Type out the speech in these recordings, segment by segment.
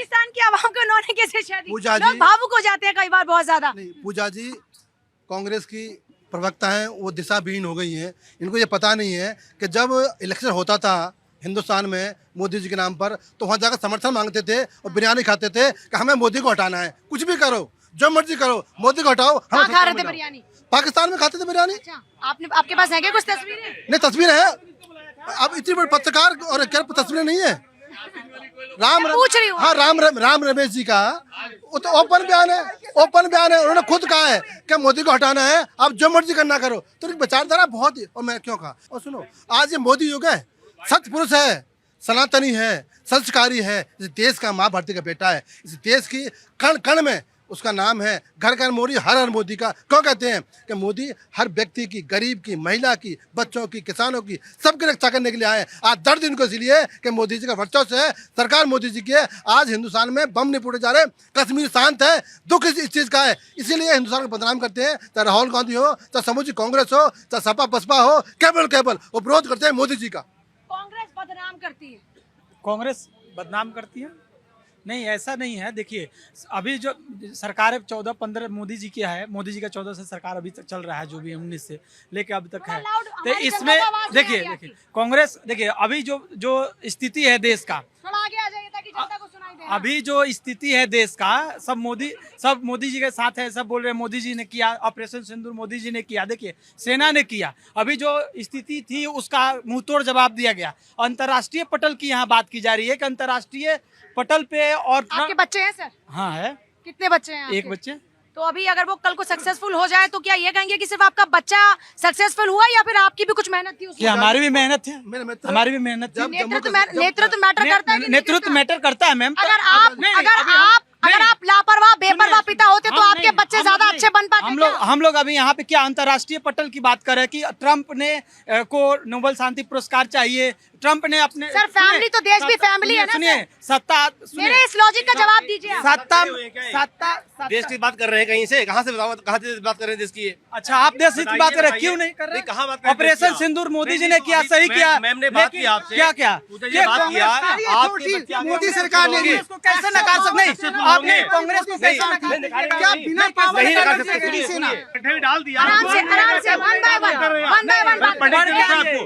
पाकिस्तान की आवाम को उन्होंने कैसे शादी, पूजा जी- लोग भावुक हो जाते हैं कई बार बहुत ज्यादा। नहीं, पूजा जी कांग्रेस की प्रवक्ता हैं, वो दिशाहीन हो गई हैं। इनको ये पता नहीं है कि जब इलेक्शन होता था हिंदुस्तान में मोदी जी के नाम पर, तो वहाँ जाकर समर्थन मांगते थे और बिरयानी खाते थे कि हमें मोदी को हटाना है। कुछ भी करो, जो मर्जी करो, मोदी को हटाओ। कहाँ हम खा रहे थे बिरयानी? पाकिस्तान में खाते थे बिरयानी। अच्छा, आपने आपके पास है क्या कुछ तस्वीरें? नहीं, तस्वीर है। अब इतनी बड़ी पत्रकार और क्या तस्वीरें नहीं है। पूछ रही हूँ। हाँ, राम रमेश जी का वो तो ओपन बयान है, ओपन बयान है। उन्होंने खुद कहा है कि मोदी को हटाना है, आप जो मर्जी करना करो। तो विचारधारा बहुत ही, और मैं क्यों कहा, और सुनो, आज ये मोदी युग है, सत्य पुरुष है, सनातनी है, संस्कारी है, इस देश का माँ भारती का बेटा है। इस देश की कण कण में उसका नाम है। घर घर मोदी, हर हर मोदी का। क्यों कहते हैं कि मोदी हर व्यक्ति की, गरीब की, महिला की, बच्चों की, किसानों की, सबकी रक्षा करने के लिए आए। आज दर्द इनको इसलिए है कि मोदी जी का वर्चस्व है, सरकार मोदी जी की है। आज हिंदुस्तान में बम नहीं फूटे जा रहे, कश्मीर शांत है। दुख इस चीज़ का है, इसीलिए हिंदुस्तान को बदनाम करते हैं। चाहे राहुल गांधी हो, चाहे समूची कांग्रेस हो, चाहे सपा बसपा हो, केवल वो विरोध करते हैं मोदी जी का। कांग्रेस बदनाम करती है। कांग्रेस बदनाम करती है? नहीं, ऐसा नहीं है। देखिए, अभी जो सरकार 14-15 मोदी जी की है, मोदी जी का 14 से सरकार अभी तक चल रहा है, जो भी 19 से लेके अभी तक है। तो इसमें देखिए कांग्रेस, देखिए अभी जो स्थिति है देश का, थोड़ा आगे आ जाइए ताकि जनता को सुनाई दे। अभी जो स्थिति है देश का, सब मोदी जी के साथ है। सब बोल रहे हैं मोदी जी ने किया, ऑपरेशन सिंदूर मोदी जी ने किया। देखिए, सेना ने किया। अभी जो स्थिति थी उसका मुंहतोड़ जवाब दिया गया। अंतर्राष्ट्रीय पटल की यहाँ बात की जा रही है कि अंतर्राष्ट्रीय पटल पे, और आपके बच्चे हैं सर? हाँ है, कितने बच्चे हैं आपके? एक बच्चे। तो अभी अगर वो कल को सक्सेसफुल हो जाए तो क्या ये कहेंगे कि सिर्फ आपका बच्चा सक्सेसफुल हुआ या फिर आपकी भी कुछ मेहनत थी उसमें? कि हमारी भी मेहनत है, हमारी भी मेहनत थी। नेतृत्व मैटर करता है कि नहीं नेतृत्व करता? मैटर करता है मैम। अगर आप लापरवाह बेपरवाह पिता होते तो आपके बच्चे ज्यादा अच्छे बन पाते। हम लोग अभी यहाँ पे क्या अंतर्राष्ट्रीय पटल की बात कर रहे हैं कि ट्रम्प ने को नोबेल शांति पुरस्कार चाहिए। ट्रम्प ने अपने, सर फैमिली तो देश भी फैमिली है ना। सुनिए, सत्ता, मेरे इस लॉजिक का जवाब दीजिए आप। सत्ता देश की बात कर रहे हैं कहीं से, कहाँ से बताओ, कहाँ से बात कर रहे हैं देश की? अच्छा, आप देश की बात कर रहे हैं, क्यों नहीं कर रहे? कहाँ बात कर रहे हैं? ऑपरेशन सिंदूर मोदी जी ने किया, सही किया। मैम ने बात की आपसे, क्या क्या ये बात किया, आपके बच्चे मोदी सरकार ने कैसे नकार सकते? नहीं, आपने कांग्रेस को कैसे क्या बिना पावर नहीं नकार सकते? डाल दिया आराम से वन बाय वन।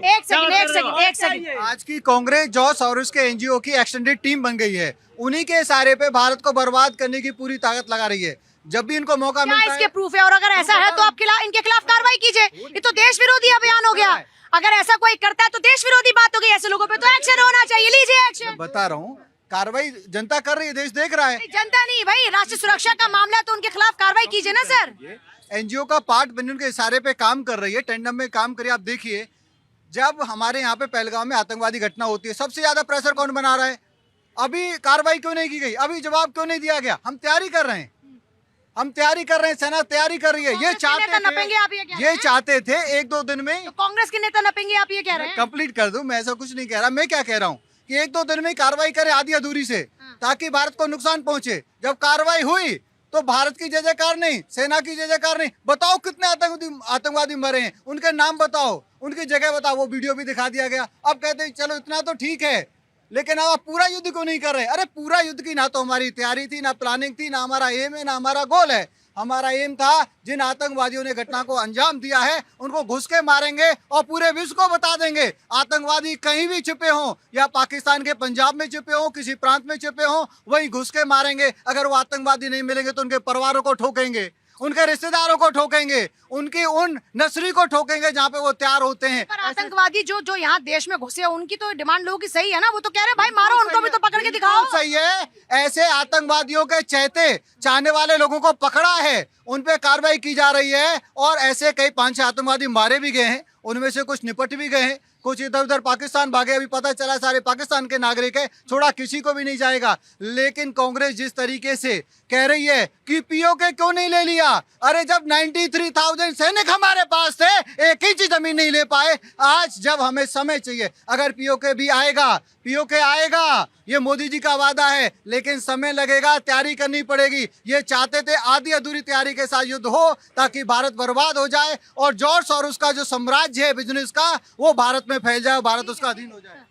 एक सेकंड। आज की कांग्रेस जॉर्ज सोरोस के एनजीओ की एक्सटेंडेड टीम बन गई है। उन्हीं के इशारे पे भारत को बर्बाद करने की पूरी ताकत लगा रही है। जब भी इनको मौका मिलता है, इसके प्रूफ है, और अगर ऐसा है तो आप इनके खिलाफ कार्रवाई कीजिए। ये तो देश विरोधी अभियान हो गया। अगर ऐसा कोई करता है तो देश विरोधी बात हो गई। ऐसे लोगों पे तो एक्शन होना चाहिए। लीजिए एक्शन। बता रहा हूँ, कार्रवाई जनता कर रही है, देश देख रहा है। जनता नहीं भाई, राष्ट्रीय सुरक्षा का मामला है तो उनके खिलाफ कार्रवाई कीजिए ना सर। एनजीओ का पार्ट बनने के इशारे पे काम कर रही है, टेंडम में काम करिए। आप देखिए, जब हमारे यहाँ पे पहलगाम में आतंकवादी घटना होती है, सबसे ज्यादा प्रेशर कौन बना रहा है? अभी कार्रवाई क्यों नहीं की गई? अभी जवाब क्यों नहीं दिया गया? हम तैयारी कर रहे हैं, सेना तैयारी कर रही है। ये चाहते थे 1-2 दिन में। तो कांग्रेस के नेता नपेंगे आप ये कह रहे हैं? कंप्लीट कर दूं, मैं ऐसा कुछ नहीं कह रहा। मैं क्या कह रहा हूँ कि 1-2 दिन में कार्रवाई करे आधी अधूरी से, ताकि भारत को नुकसान पहुंचे। जब कार्रवाई हुई तो भारत की जय जयकार नहीं, सेना की जय जयकार नहीं। बताओ कितने आतंकवादी मरे हैं, उनके नाम बताओ, उनकी जगह बताओ। वो वीडियो भी दिखा दिया गया। अब कहते हैं चलो इतना तो ठीक है, लेकिन अब आप पूरा युद्ध क्यों नहीं कर रहे? अरे पूरा युद्ध की ना तो हमारी तैयारी थी, ना प्लानिंग थी, ना हमारा एम है, ना हमारा गोल है। हमारा एम था, जिन आतंकवादियों ने घटना को अंजाम दिया है उनको घुस के मारेंगे और पूरे विश्व को बता देंगे। आतंकवादी कहीं भी छिपे हों, या पाकिस्तान के पंजाब में छिपे हों, किसी प्रांत में छिपे हों, वहीं घुस के मारेंगे। अगर वो आतंकवादी नहीं मिलेंगे तो उनके परिवारों को ठोकेंगे, उनके रिश्तेदारों को ठोकेंगे, उनकी उन नस्री को ठोकेंगे जहाँ पे वो तैयार होते हैं। पर आतंकवादी जो यहाँ देश में घुसे, उनकी तो डिमांड लोगों की सही है ना। वो तो कह रहे हैं भाई मारो उनको भी, तो पकड़ के दिखाओ। सही है, ऐसे आतंकवादियों के चाहने वाले लोगों को पकड़ा है, उन पे कार्रवाई की जा रही है। और ऐसे कई 5-6 आतंकवादी मारे भी गए हैं, उनमें से कुछ निपट भी गए हैं, कुछ इधर उधर पाकिस्तान भागे। अभी पता चला सारे पाकिस्तान के नागरिक है, छोड़ा किसी को भी नहीं जाएगा। लेकिन कांग्रेस जिस तरीके से कह रही है कि पीओके क्यों नहीं ले लिया? अरे जब 93,000 सैनिक हमारे पास थे, एक इंच जमीन नहीं ले पाए। आज जब हमें समय चाहिए, अगर पीओके भी आएगा, पीओके आएगा, ये मोदी जी का वादा है, लेकिन समय लगेगा, तैयारी करनी पड़ेगी। ये चाहते थे आधी अधूरी तैयारी के साथ युद्ध हो, ताकि भारत बर्बाद हो जाए और जॉर्ज सोरोस का जो साम्राज्य है बिजनेस का, वो भारत में फैल जाए, भारत उसका अधीन हो जाए।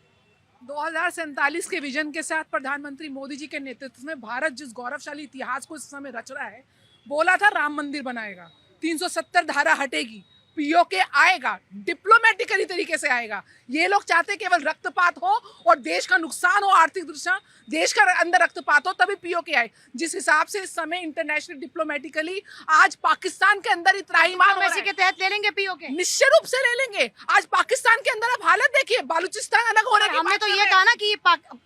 2047 के विजन के साथ प्रधानमंत्री मोदी जी के नेतृत्व में भारत जिस गौरवशाली इतिहास को इस समय रच रहा है, बोला था राम मंदिर बनाएगा, 370 धारा हटेगी, पीओके आएगा, डिप्लोमेटिकली तरीके से आएगा। ये लोग चाहते केवल रक्तपात हो और देश का नुकसान हो, आर्थिक दृष्टि देश का अंदर रक्तपात हो, तभी पीओके आए। जिस हिसाब से इस समय इंटरनेशनल डिप्लोमेटिकली आज पाकिस्तान के अंदर त्राहीमाम इसी के तहत ले लेंगे पीओके, निश्चित रूप से ले लेंगे। आज पाकिस्तान के अंदर आप हालत देखिए, बालूचिस्तान अलग होने की हमने बात तो कर ये रहे कहा ना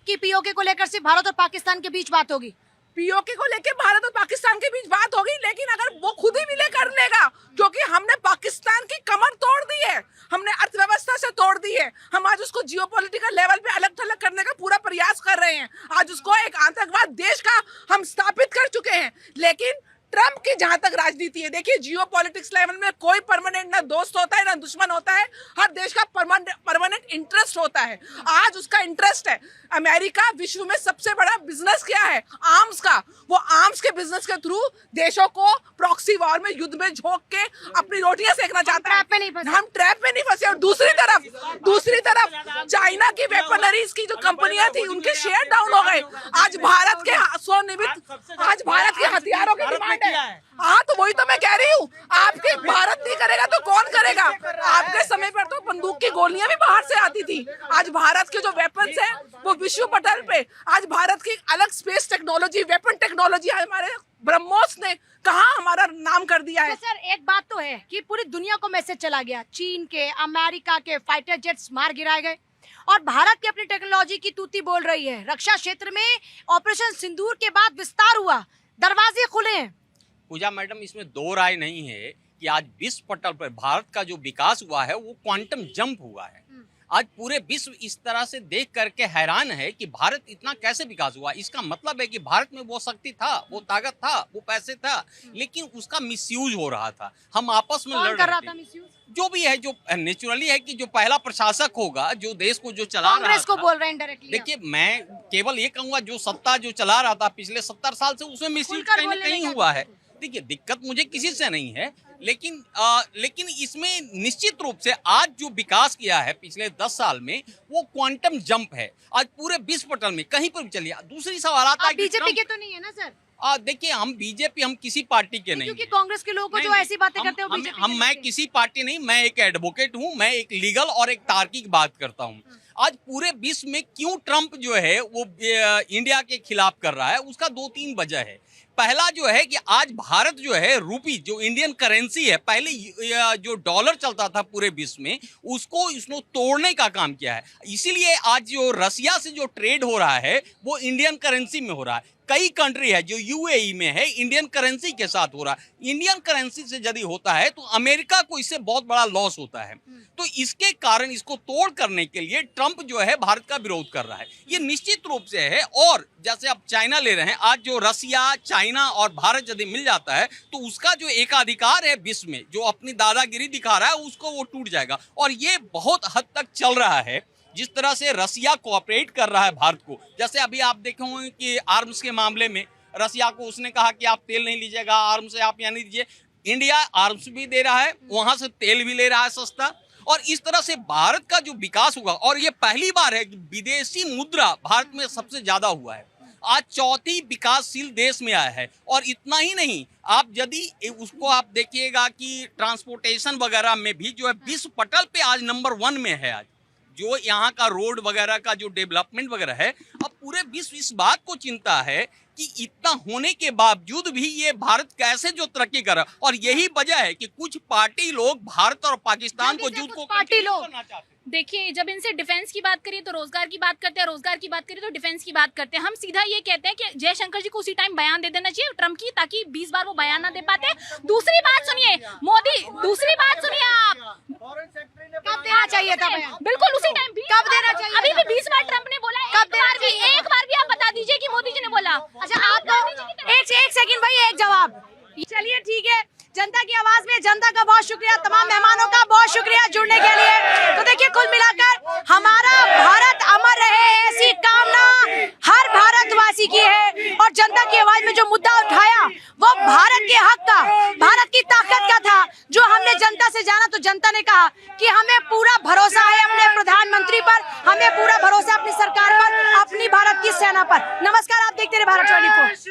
कि पीओके को लेकर सिर्फ भारत और पाकिस्तान के बीच बात होगी। पीओके को लेकर भारत और पाकिस्तान के बीच बात होगी, लेकिन अगर वो खुद ही विलय कर लेगा, क्योंकि हमने पाकिस्तान की कमर तोड़ दी है, हमने अर्थव्यवस्था से तोड़ दी है, हम आज उसको जियोपॉलिटिकल लेवल पे अलग थलग करने का पूरा प्रयास कर रहे हैं। आज उसको एक आतंकवाद देश का हम स्थापित कर चुके हैं। लेकिन ट्रम्प की जहां तक राजनीति है, देखिए जियोपॉलिटिक्स लेवल में कोई परमानेंट ना दोस्त होता है ना दुश्मन होता है, हर देश का परमानेंट इंटरेस्ट होता है। आज उसका इंटरेस्ट है, अमेरिका विश्व में सबसे बड़ा बिजनेस क्या है, आर्म्स का। वो आर्म्स के बिजनेस के थ्रू देशों को प्रॉक्सी वॉर में, युद्ध में झोंक के अपनी रोटियां सेकना चाहता है। हम ट्रैप में नहीं फंसे। और दूसरी तरफ चाइना की वेपनरीज की जो कंपनियां थी, उनके शेयर डाउन हो गए। आज भारत के स्वनिर्मित, आज भारत के हथियारों की डिमांड है। हाँ, तो वही तो मैं कह रही हूँ, आपके भारत नहीं करेगा तो कौन करेगा? आपके समय पर तो बंदूक की गोलियां भी बाहर से आती थी। आज भारत के जो वेपन्स हैं वो विश्व पटल पे, आज भारत की अलग स्पेस टेक्नोलॉजी, वेपन टेक्नोलॉजी हमारे ब्रह्मोस ने कहाँ हमारा नाम कर दिया है। तो सर एक बात तो है कि पूरी दुनिया को मैसेज चला गया, चीन के, अमेरिका के फाइटर जेट्स मार गिराए गए और भारत की अपनी टेक्नोलॉजी की तूती बोल रही है। रक्षा क्षेत्र में ऑपरेशन सिंदूर के बाद विस्तार हुआ, दरवाजे खुले हैं। पूजा मैडम, इसमें दो राय नहीं है कि आज विश्व पटल पर भारत का जो विकास हुआ है वो क्वांटम जंप हुआ है। आज पूरे विश्व इस तरह से देख करके हैरान है कि भारत इतना कैसे विकास हुआ। इसका मतलब है कि भारत में वो शक्ति था, वो ताकत था, वो पैसे था, लेकिन उसका मिसयूज हो रहा था। हम आपस में लड़ रहे थे। जो भी है, जो नेचुरली है कि जो पहला प्रशासक होगा, जो देश को जो चला रहा था, कांग्रेस को बोल रहे हैं डायरेक्टली। देखिए, मैं केवल ये कहूंगा, जो सत्ता जो चला रहा था पिछले 70 साल से, उसमें मिसयूज कहीं ना कहीं हुआ है। देखिए, दिक्कत मुझे किसी से नहीं है, लेकिन इसमें निश्चित रूप से आज जो विकास किया है पिछले 10 साल में, वो क्वांटम जंप है। आज पूरे विश्व पटल में कहीं पर भी चलिए। दूसरी सवाल आता है, बीजेपी के तो नहीं है ना सर? देखिए, हम बीजेपी, हम किसी पार्टी के नहीं, क्योंकि कांग्रेस के लोगों को जो ऐसी बातें करते हैं, मैं किसी पार्टी नहीं, मैं एक एडवोकेट हूँ, मैं एक लीगल और एक तार्किक बात करता हूँ। आज पूरे विश्व में क्यों ट्रंप जो है वो इंडिया के खिलाफ कर रहा है, उसका 2-3 वजह है। पहला जो है कि आज भारत जो है, रूपी जो इंडियन करेंसी है, पहले जो डॉलर चलता था पूरे विश्व में, उसको इसने तोड़ने का काम किया है। इसीलिए आज जो रसिया से जो ट्रेड हो रहा है वो इंडियन करेंसी में हो रहा है। कई कंट्री है जो यूएई में है, इंडियन करेंसी के साथ हो रहा है। इंडियन करेंसी से यदि होता है तो अमेरिका को इससे बहुत बड़ा लॉस होता है। तो इसके कारण इसको तोड़ करने के लिए ट्रंप जो है भारत का विरोध कर रहा है, ये निश्चित रूप से है। और जैसे आप चाइना ले रहे हैं, आज जो रसिया, चाइना और भारत यदि मिल जाता है तो उसका जो एकाधिकार है विश्व में, जो अपनी दादागिरी दिखा रहा है, उसको वो टूट जाएगा। और ये बहुत हद तक चल रहा है। जिस तरह से रसिया कोऑपरेट कर रहा है भारत को, जैसे अभी आप देखे होंगे कि आर्म्स के मामले में रसिया को उसने कहा कि आप तेल नहीं लीजिएगा, आर्म्स से आप यहाँ नहीं दीजिए। इंडिया आर्म्स भी दे रहा है, वहां से तेल भी ले रहा है सस्ता। और इस तरह से भारत का जो विकास हुआ, और ये पहली बार है कि विदेशी मुद्रा भारत में सबसे ज्यादा हुआ है। आज चौथी विकासशील देश में आया है। और इतना ही नहीं, आप यदि उसको आप देखिएगा कि ट्रांसपोर्टेशन वगैरह में भी जो है विश्व पटल पे आज नंबर 1 में है। आज जो यहाँ का रोड वगैरह का जो डेवलपमेंट वगैरह है, अब पूरे विश्व इस बात को चिंता है कि इतना होने के बावजूद भी ये भारत कैसे जो तरक्की कर रहा है। और यही वजह है कि कुछ पार्टी लोग भारत और पाकिस्तान को युद्ध को पार्टी लोग करना चाहते हैं। देखिए, जब इनसे डिफेंस की बात करिए तो रोजगार की बात करते हैं, रोजगार की बात करिए तो डिफेंस की बात करते हैं। हम सीधा ये कहते हैं कि जयशंकर जी को उसी टाइम बयान दे देना चाहिए ट्रम्प की, ताकि 20 बार वो बयान ना दे पाते। दूसरी बात सुनिए मोदी, दूसरी बात सुनिए आप, कब देना चाहिए था बयान? बिल्कुल उसी टाइम। कब देना चाहिए? अभी भी 20 बार ट्रम्प ने बोला, एक बार भी आप बता दीजिए कि मोदी जी ने बोला। अच्छा, आप एक सेकंड भाई, एक जवाब। चलिए ठीक है, जनता की आवाज में जनता का बहुत शुक्रिया, तमाम मेहमानों का बहुत शुक्रिया जुड़ने के लिए। तो देखिए, कुल मिलाकर हमारा भारत अमर रहे, ऐसी कामना हर भारतवासी की है। और जनता की आवाज में जो मुद्दा उठाया वो भारत के हक का, भारत की ताकत का था, जो हमने जनता से जाना। तो जनता ने कहा कि हमें पूरा भरोसा है अपने प्रधानमंत्री पर, हमें पूरा भरोसा अपनी सरकार सेना पर। नमस्कार, आप देखते रहे भारत 24।